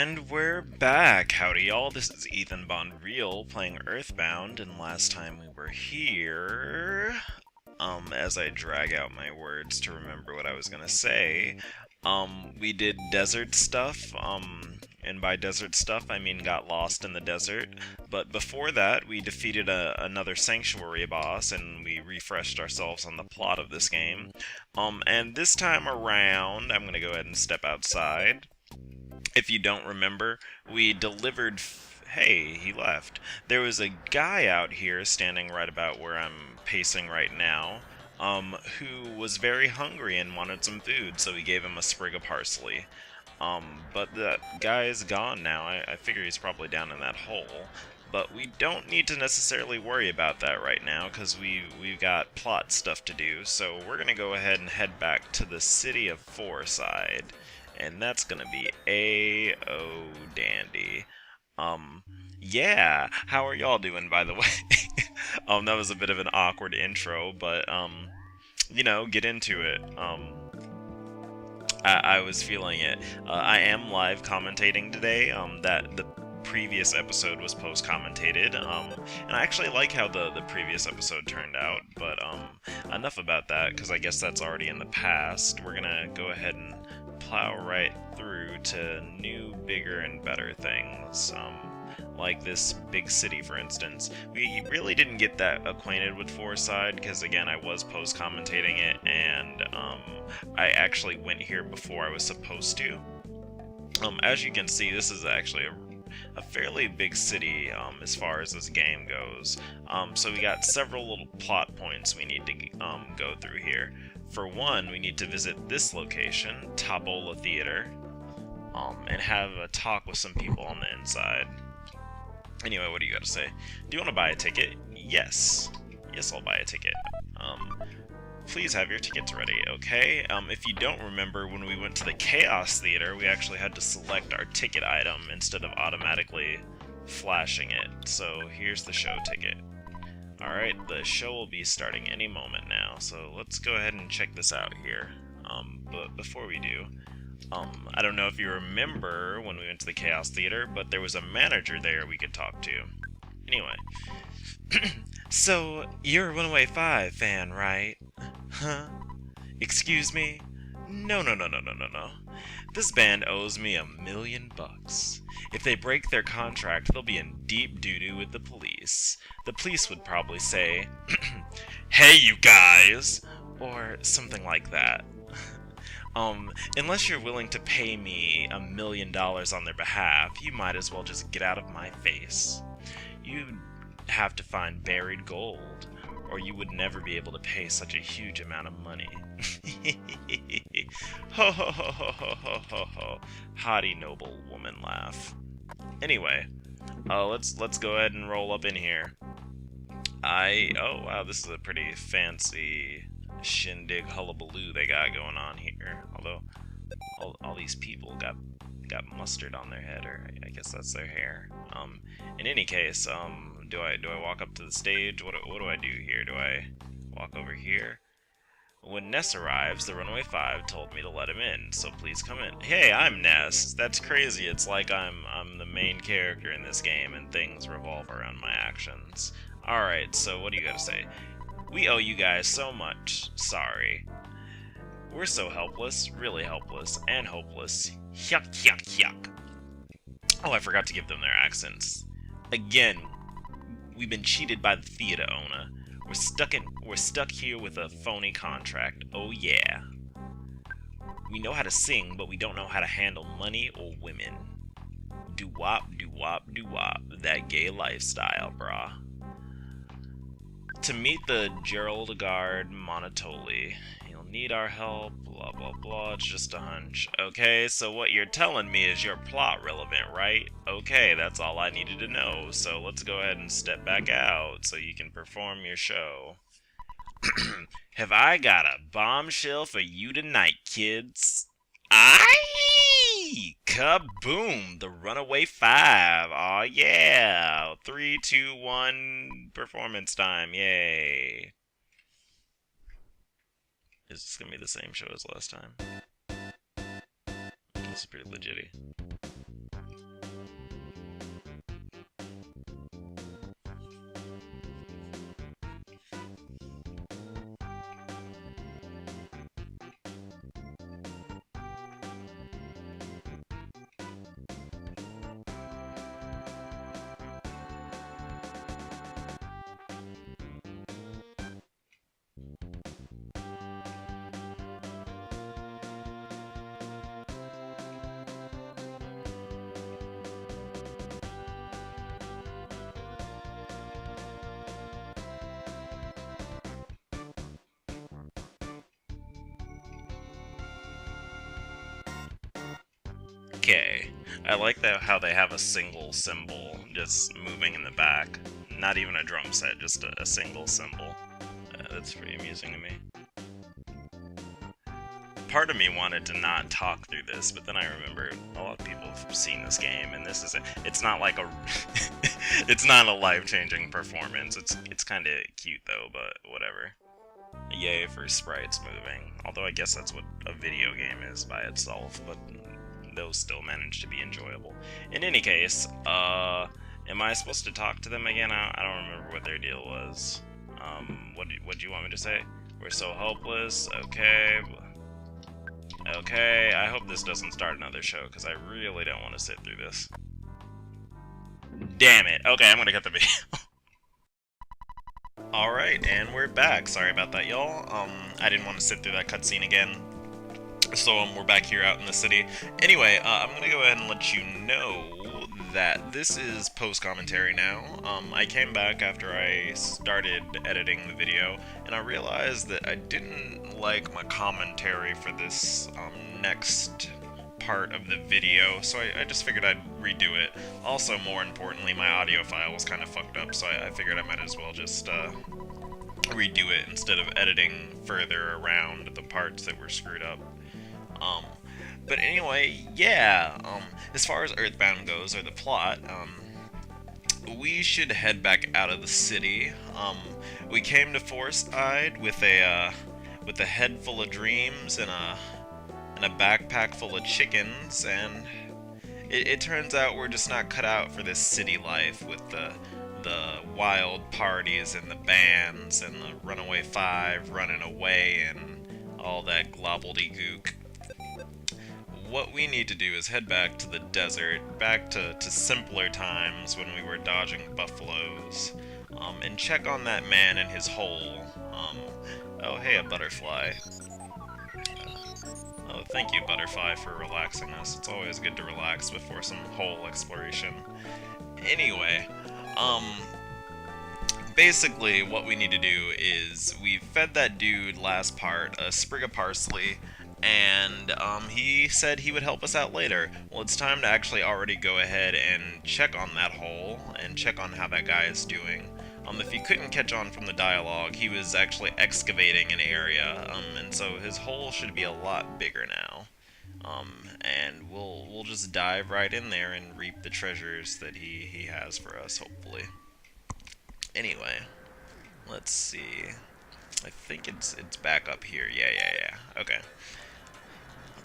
And we're back. Howdy y'all, this is Ethan Bonreal playing Earthbound, and last time we were here, as I drag out my words to remember what I was gonna say, we did desert stuff, and by desert stuff I mean got lost in the desert, but before that we defeated another sanctuary boss, and we refreshed ourselves on the plot of this game, and this time around, I'm gonna go ahead and step outside. If you don't remember, we delivered... Hey, he left. There was a guy out here standing right about where I'm pacing right now, who was very hungry and wanted some food, so we gave him a sprig of parsley. But that guy is gone now. I figure he's probably down in that hole. But we don't need to necessarily worry about that right now, because we've got plot stuff to do, so we're going to go ahead and head back to the city of Fourside. And that's gonna be A-O dandy. Yeah, how are y'all doing, by the way? That was a bit of an awkward intro, but, you know, get into it. I was feeling it. I am live commentating today, that the previous episode was post-commentated, and I actually like how the previous episode turned out, but, enough about that, because I guess that's already in the past. We're gonna go ahead and plow right through to new, bigger, and better things, like this big city, for instance. We really didn't get that acquainted with Fourside, because again, I was post-commentating it, and I actually went here before I was supposed to. As you can see, this is actually a fairly big city as far as this game goes. So we got several little plot points we need to go through here. For one, we need to visit this location, Tabola Theater, and have a talk with some people on the inside. Anyway, what do you got to say? Do you want to buy a ticket? Yes. Yes, I'll buy a ticket. Please have your tickets ready, okay? If you don't remember, when we went to the Chaos Theater, we actually had to select our ticket item instead of automatically flashing it. So here's the show ticket. Alright, the show will be starting any moment now, so let's go ahead and check this out here. But before we do, I don't know if you remember when we went to the Chaos Theater, but there was a manager there we could talk to. Anyway. So, you're a Runaway 5 fan, right? Huh? Excuse me? No. This band owes me $1 million. If they break their contract, they'll be in deep doo-doo with the police. The police would probably say, "Hey, you guys!" or something like that. Unless you're willing to pay me $1 million on their behalf, you might as well just get out of my face. You'd have to find buried gold, or you would never be able to pay such a huge amount of money. Ho ho ho ho ho ho ho ho. Haughty noble woman laugh. Anyway, let's go ahead and roll up in here. Oh wow, this is a pretty fancy shindig hullabaloo they got going on here. Although all these people got mustard on their head, or I guess that's their hair. In any case, do I walk up to the stage? What do I do here? Do I walk over here? When Ness arrives, the Runaway 5 told me to let him in, so please come in. Hey, I'm Ness. That's crazy. It's like I'm the main character in this game, and things revolve around my actions. Alright, so what do you gotta say? We owe you guys so much. Sorry. We're so helpless, really helpless, and hopeless. Yuck, yuck, yuck. Oh, I forgot to give them their accents. Again, we've been cheated by the theater owner. We're stuck here with a phony contract. Oh yeah. We know how to sing, but we don't know how to handle money or women. Doo-wop, doo-wop, doo-wop. That gay lifestyle, brah. To meet the Geraldegard Monotoli, you'll need our help, blah blah blah, it's just a hunch. Okay, so what you're telling me is your plot relevant, right? Okay, that's all I needed to know, so let's go ahead and step back out so you can perform your show. Have I got a bombshell for you tonight, kids? Aye! Kaboom! The Runaway 5! Aw, yeah! 3, 2, 1, performance time, yay! Is this gonna be the same show as last time? This is pretty legit-y. Okay. I like that how they have a single symbol just moving in the back. Not even a drum set, just a single symbol. That's pretty amusing to me. Part of me wanted to not talk through this, but then I remembered a lot of people have seen this game, and this is it's not like a it's not a life-changing performance. It's kind of cute though, but whatever. Yay for sprites moving. Although I guess that's what a video game is by itself, but those still manage to be enjoyable. In any case, am I supposed to talk to them again? I don't remember what their deal was. What do you want me to say? We're so hopeless. Okay. Okay, I hope this doesn't start another show, because I really don't want to sit through this. Damn it. Okay, I'm gonna cut the video. Alright, and we're back. Sorry about that, y'all. I didn't want to sit through that cutscene again. So, we're back here out in the city. Anyway, I'm gonna go ahead and let you know that this is post-commentary now. I came back after I started editing the video, and I realized that I didn't like my commentary for this next part of the video, so I just figured I'd redo it. Also, more importantly, my audio file was kind of fucked up, so I figured I might as well just redo it instead of editing further around the parts that were screwed up. But anyway, yeah, as far as Earthbound goes, or the plot, we should head back out of the city. We came to Forest-Eyed with a head full of dreams and a backpack full of chickens, and it turns out we're just not cut out for this city life with the wild parties and the bands and the Runaway Five running away and all that globbledy-gook. What we need to do is head back to the desert, back to simpler times when we were dodging buffaloes, and check on that man in his hole. Oh hey, a butterfly. Oh, thank you, butterfly, for relaxing us. It's always good to relax before some hole exploration. Anyway, basically what we need to do is we fed that dude last part a sprig of parsley, and he said he would help us out later. Well, it's time to actually already go ahead and check on that hole and check on how that guy is doing. If you couldn't catch on from the dialogue, he was actually excavating an area, and so his hole should be a lot bigger now. And we'll just dive right in there and reap the treasures that he has for us, hopefully. Anyway, let's see. I think it's back up here. Yeah. Okay.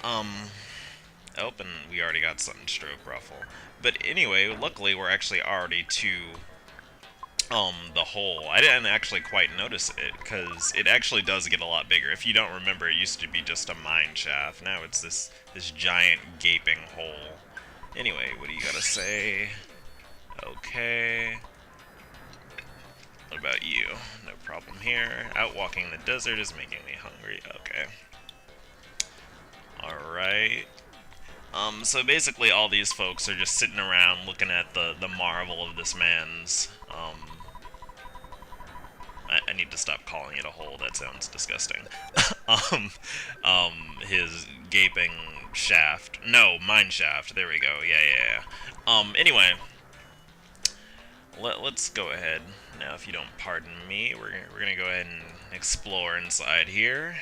Oh, and we already got something to stroke ruffle. But anyway, luckily we're actually already to the hole. I didn't actually quite notice it, because it actually does get a lot bigger. If you don't remember, it used to be just a mine shaft. Now it's this giant gaping hole. Anyway, what do you gotta say? Okay. What about you? No problem here. Out walking the desert is making me hungry. Okay. Alright. So basically all these folks are just sitting around looking at the marvel of this man's, I need to stop calling it a hole, that sounds disgusting. His gaping shaft. No, mine shaft, there we go, yeah. Anyway, let's go ahead. Now, if you don't pardon me, we're gonna go ahead and explore inside here.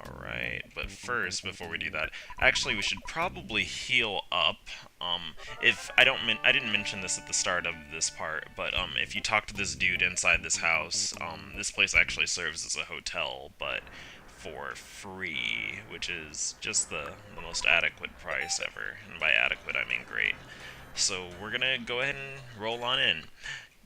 Alright, but first, before we do that, actually we should probably heal up. If I didn't mention this at the start of this part, but if you talk to this dude inside this house, this place actually serves as a hotel, but for free, which is just the most adequate price ever. And by adequate, I mean great. So we're gonna go ahead and roll on in.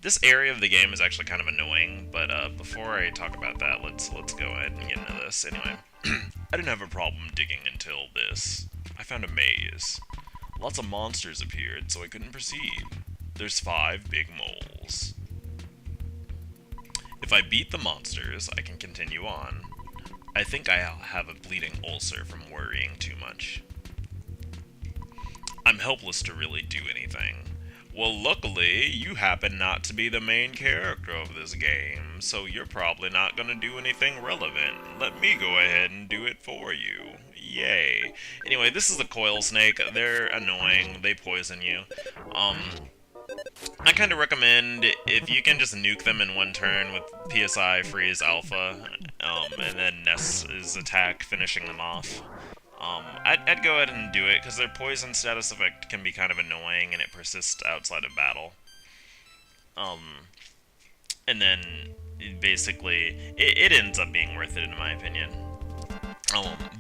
This area of the game is actually kind of annoying, but before I talk about that, let's go ahead and get into this. Anyway, I didn't have a problem digging until this. I found a maze. Lots of monsters appeared, so I couldn't proceed. There's 5 big moles. If I beat the monsters, I can continue on. I think I'll have a bleeding ulcer from worrying too much. I'm helpless to really do anything. Well, luckily, you happen not to be the main character of this game, so you're probably not gonna do anything relevant. Let me go ahead and do it for you. Yay. Anyway, this is the coil snake. They're annoying. They poison you. I kind of recommend if you can just nuke them in one turn with PSI, freeze, alpha, and then Ness's attack, finishing them off. I'd go ahead and do it, because their poison status effect can be kind of annoying, and it persists outside of battle. And then, basically, it ends up being worth it, in my opinion.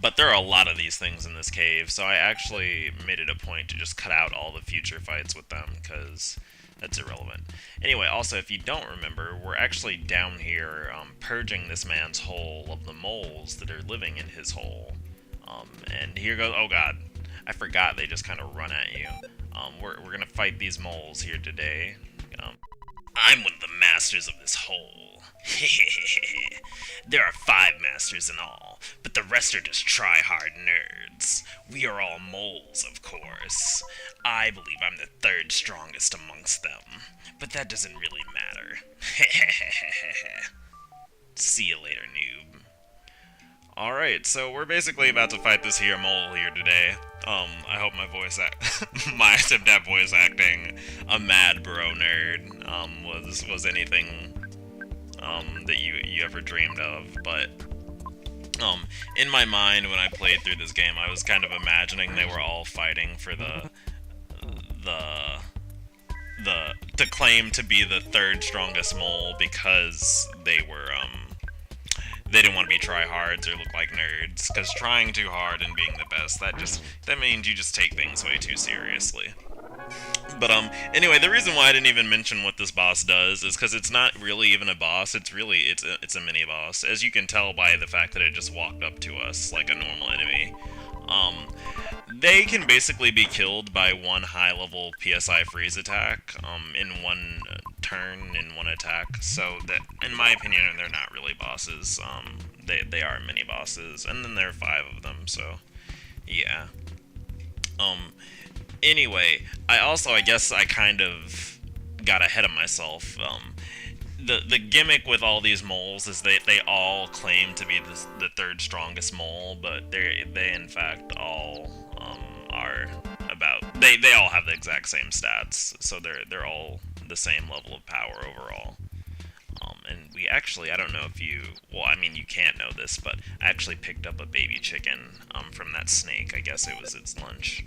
But there are a lot of these things in this cave, so I actually made it a point to just cut out all the future fights with them, because that's irrelevant. Anyway, also, if you don't remember, we're actually down here purging this man's hole of the moles that are living in his hole. And here goes, oh god, I forgot they just kind of run at you. We're gonna fight these moles here today. I'm one of the masters of this hole. There are 5 masters in all, but the rest are just try-hard nerds. We are all moles, of course. I believe I'm the 3rd strongest amongst them, but that doesn't really matter. See you later, noob. Alright, so we're basically about to fight this here mole here today. I hope my voice my attempt at voice acting a mad bro nerd, was anything, that you ever dreamed of, but, in my mind when I played through this game, I was kind of imagining they were all fighting for to claim to be the 3rd strongest mole because they were, they didn't want to be tryhards or look like nerds, because trying too hard and being the best, that means you just take things way too seriously. But, anyway, the reason why I didn't even mention what this boss does is because it's not really even a boss, it's a mini-boss, as you can tell by the fact that it just walked up to us like a normal enemy. They can basically be killed by one high-level PSI freeze attack, in one turn, in one attack, so that, in my opinion, they're not really bosses. They are mini-bosses, and then there are 5 of them, so, yeah. Anyway, I guess I kind of got ahead of myself. The gimmick with all these moles is that they all claim to be the 3rd strongest mole, but they in fact all are about they all have the exact same stats, so they're all the same level of power overall. And we actually, I don't know if you, well, I mean, you can't know this, but I actually picked up a baby chicken from that snake. I guess it was its lunch.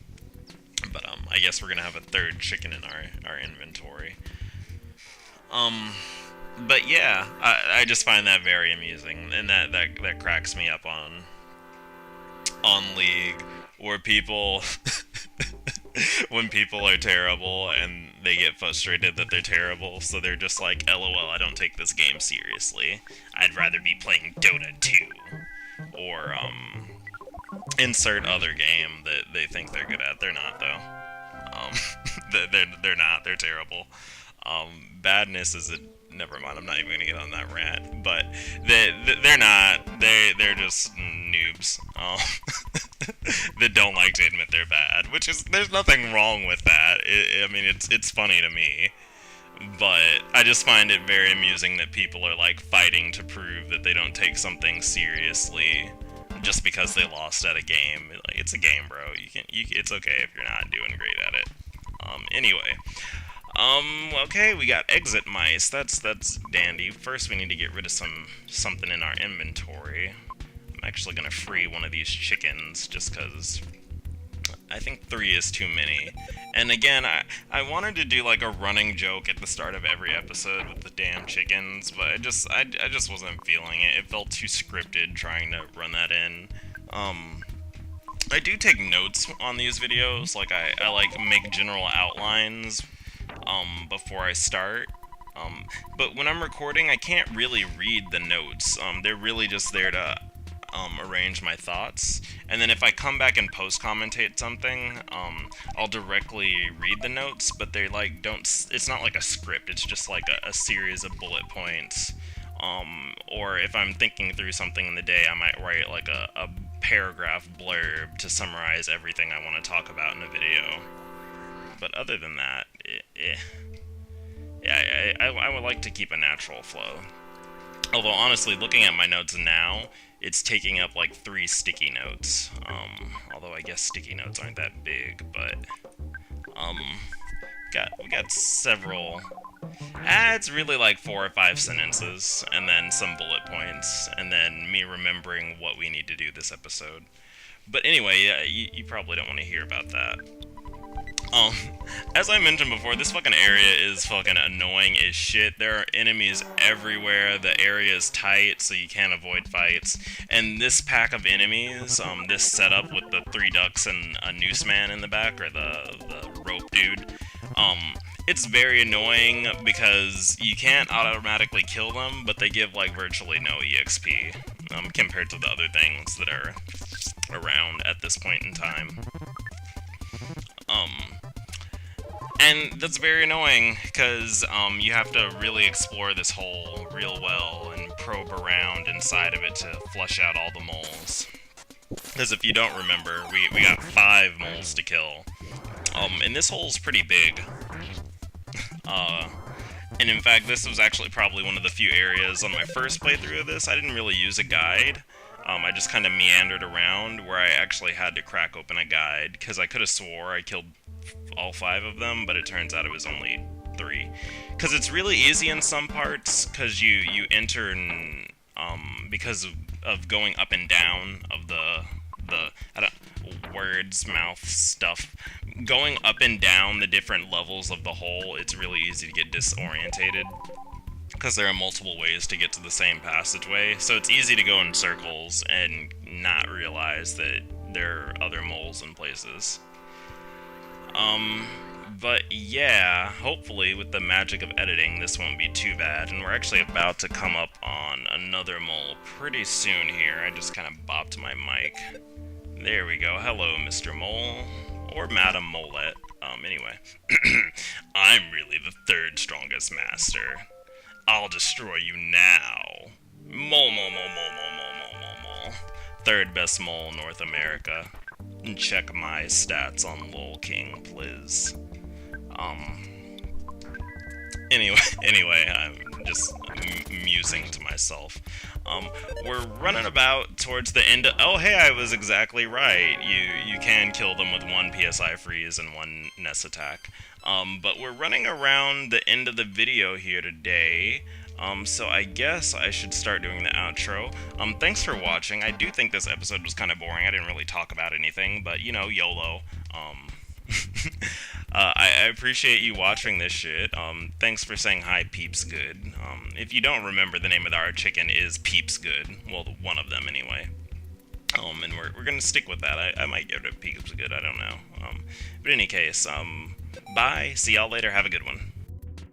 But I guess we're gonna have a 3rd chicken in our inventory. But yeah, I just find that very amusing, and that cracks me up on League, where people when people are terrible and they get frustrated that they're terrible, so they're just like, LOL, I don't take this game seriously. I'd rather be playing Dota 2. Or, insert other game that they think they're good at. They're not, though. They're not. They're terrible. Badness is a... Never mind, I'm not even gonna get on that rant. But they're not. They're just noobs. That don't like to admit they're bad. Which is... There's nothing wrong with that. I mean, it's funny to me. But I just find it very amusing that people are, like, fighting to prove that they don't take something seriously just because they lost at a game. Like, it's a game, bro. It's okay if you're not doing great at it. Anyway. Okay, we got exit mice. That's dandy. First, we need to get rid of something in our inventory. I'm actually gonna free one of these chickens, just because I think 3 is too many. And again, I wanted to do like a running joke at the start of every episode with the damn chickens, but I just wasn't feeling it. It felt too scripted trying to run that in. I do take notes on these videos, like I like make general outlines before I start. But when I'm recording, I can't really read the notes. They're really just there to arrange my thoughts, and then if I come back and post-commentate something, I'll directly read the notes, but they like it's not like a script, it's just like a series of bullet points, or if I'm thinking through something in the day, I might write like a paragraph blurb to summarize everything I want to talk about in a video. But other than that, yeah, I would like to keep a natural flow. Although, honestly, looking at my notes now, it's taking up like 3 sticky notes. Although I guess sticky notes aren't that big, but um, we got several. It's really like 4 or 5 sentences, and then some bullet points, and then me remembering what we need to do this episode. But anyway, yeah, you probably don't want to hear about that. Um, as I mentioned before, this fucking area is fucking annoying as shit. There are enemies everywhere. The area is tight, so you can't avoid fights. And this pack of enemies, this setup with the 3 ducks and a noose man in the back, or the rope dude, it's very annoying because you can't automatically kill them, but they give, like, virtually no EXP, compared to the other things that are around at this point in time. And that's very annoying, because, you have to really explore this hole real well and probe around inside of it to flush out all the moles. Because if you don't remember, we got 5 moles to kill. And this hole's pretty big. And in fact, this was actually probably one of the few areas on my first playthrough of this. I didn't really use a guide. I just kind of meandered around where I actually had to crack open a guide, because I could have swore I killed all 5 of them, but it turns out it was only 3. Because it's really easy in some parts, because you enter and, because of going up and down of the mouth stuff. Going up and down the different levels of the hole, it's really easy to get disorientated, because there are multiple ways to get to the same passageway, so it's easy to go in circles and not realize that there are other moles in places. But yeah, hopefully with the magic of editing, this won't be too bad, and we're actually about to come up on another mole pretty soon here. I just kind of bopped my mic. There we go. Hello, Mr. Mole. Or Madam Molette. Anyway. I'm really the 3rd strongest master. I'll destroy you now. Mole, mole, mole, mole, mole, mole, mole, mole. 3rd best mole in North America. And check my stats on LOLKIng, please. Anyway, I'm just musing to myself. We're running about towards the end of... Oh, hey, I was exactly right. You can kill them with 1 PSI freeze and 1 Nest attack. But we're running around the end of the video here today. So I guess I should start doing the outro. Thanks for watching. I do think this episode was kind of boring. I didn't really talk about anything, but, you know, YOLO. I appreciate you watching this shit. Thanks for saying hi, Peeps Good. If you don't remember, the name of our chicken is Peeps Good. Well, one of them, anyway. And we're gonna stick with that. I might give it a Peeps Good, I don't know. But in any case, bye. See y'all later. Have a good one.